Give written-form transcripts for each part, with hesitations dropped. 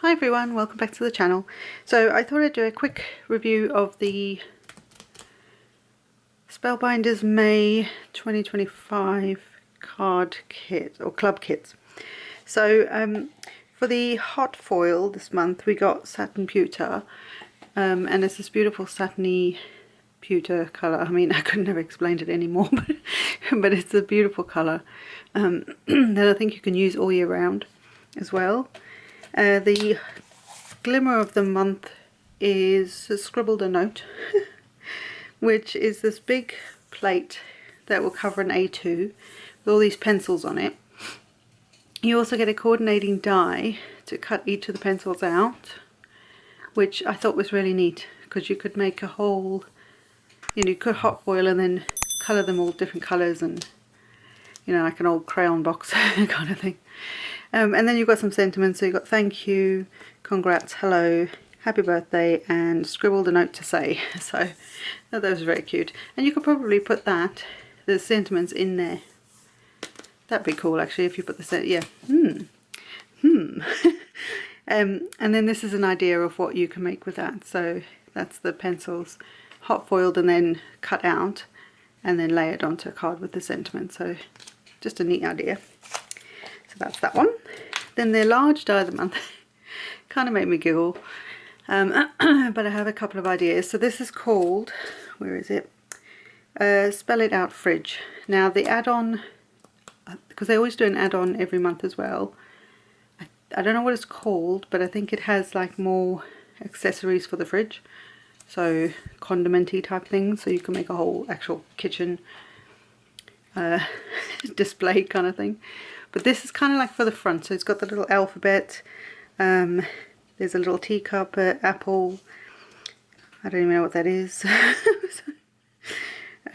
Hi everyone, welcome back to the channel. So I thought I'd do a quick review of the Spellbinders May 2025 card kit or club kits. So for the hot foil this month we got satin pewter, and it's this beautiful satiny pewter colour. I mean, I could never explain it anymore, but it's a beautiful colour that I think you can use all year round as well. The glimmer of the month is Scribbled a Note, which is this big plate that will cover an A2 with all these pencils on it. You also get a coordinating die to cut each of the pencils out, which I thought was really neat because you could make a whole, you could hot foil and then colour them all different colours, and like an old crayon box kind of thing. And then you've got some sentiments. So you've got thank you, congrats, hello, happy birthday, and scribbled a note to say. So I thought that was very cute. And you could probably put the sentiments in there. That'd be cool actually if you put the and then this is an idea of what you can make with that. So that's the pencils hot foiled and then cut out and then layered onto a card with the sentiment. So just a neat idea. So that's that one. Then the large die of the month kind of made me giggle, but I have a couple of ideas. So this is called, where is it? Spell It Out Fridge. Now the add-on, because they always do an add-on every month as well. I don't know what it's called, but I think it has like more accessories for the fridge. So condimenty type things, so you can make a whole actual kitchen display kind of thing. But this is kind of like for the front, so it's got the little alphabet, there's a little teacup, apple, I don't even know what that is,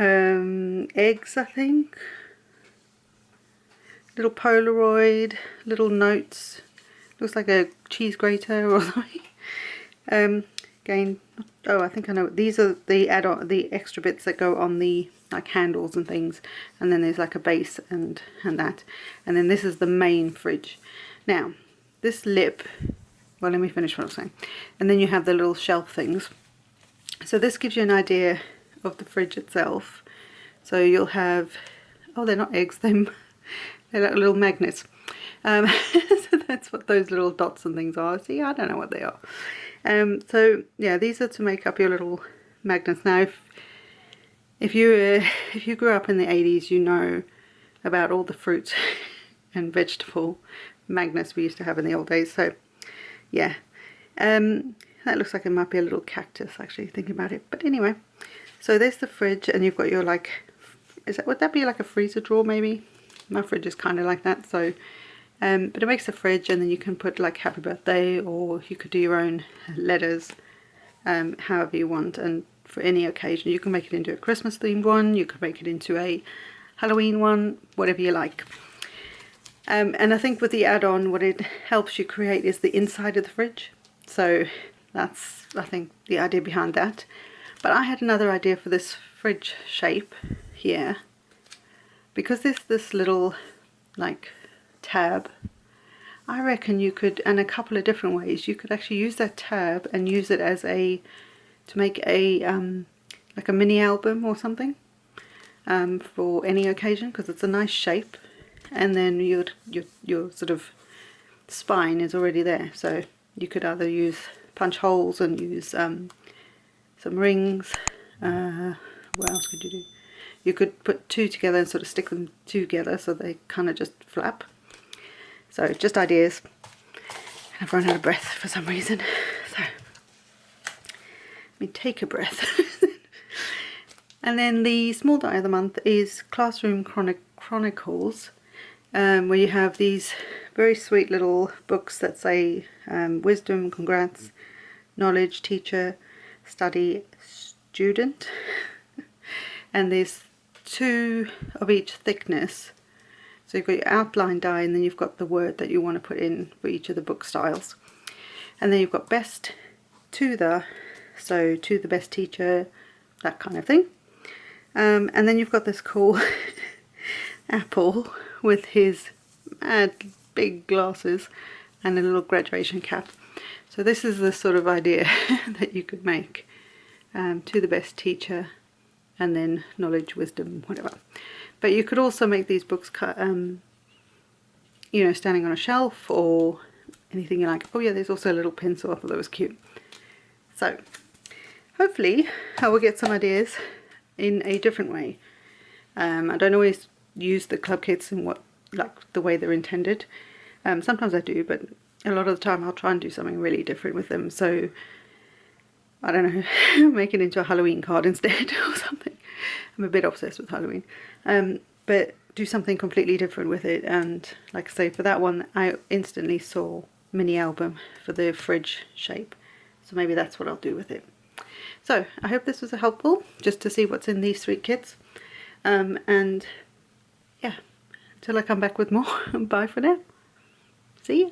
eggs I think, little Polaroid, little notes, looks like a cheese grater or something. Again, oh, I think I know, these are the add-on, the extra bits that go on the like handles and things, and then there's like a base and that, and then this is the main fridge. Now this lip, well, let me finish what I'm saying, and then you have the little shelf things. So this gives you an idea of the fridge itself. So you'll have, oh, they're not eggs, they're like little magnets. So that's what those little dots and things are. See, I don't know what they are. So yeah, these are to make up your little magnets. Now if you grew up in the 80s, you know about all the fruit and vegetable magnets we used to have in the old days. So yeah, that looks like it might be a little cactus actually, thinking about it. But anyway, so there's the fridge, and you've got your like, would that be like a freezer drawer maybe? My fridge is kind of like that. So but it makes a fridge, and then you can put like happy birthday, or you could do your own letters, however you want, and for any occasion. You can make it into a Christmas themed one, you could make it into a Halloween one, whatever you like. And I think with the add-on, what it helps you create is the inside of the fridge. So that's, I think, the idea behind that. But I had another idea for this fridge shape here, because there's this little like tab. I reckon you could, and a couple of different ways, you could actually use that tab and use it as a, to make a like a mini album or something, for any occasion, because it's a nice shape, and then your sort of spine is already there. So you could either use punch holes and use some rings. What else could you do? You could put two together and sort of stick them together so they kind of just flap. So just ideas. I've run out of breath for some reason, so let me take a breath. And then the small die of the month is Classroom Chronicles, where you have these very sweet little books that say wisdom, congrats, knowledge, teacher, study, student. And there's 2 of each thickness. So you've got your outline die, and then you've got the word that you want to put in for each of the book styles. And then you've got best to the, so to the best teacher, that kind of thing. And then you've got this cool apple with his mad big glasses and a little graduation cap. So this is the sort of idea that you could make. To the best teacher, and then knowledge, wisdom, whatever. But you could also make these books cut, you know, standing on a shelf or anything you like. Oh yeah, there's also a little pencil. I thought that was cute. So hopefully I will get some ideas in a different way. I don't always use the club kits in the way they're intended. Sometimes I do, but a lot of the time I'll try and do something really different with them. So I don't know, make it into a Halloween card instead or something. I'm a bit obsessed with Halloween. But do something completely different with it. And like I say, for that one, I instantly saw mini album for the fridge shape. So maybe that's what I'll do with it. So I hope this was helpful, just to see what's in these sweet kits. And yeah, until I come back with more, bye for now. See ya.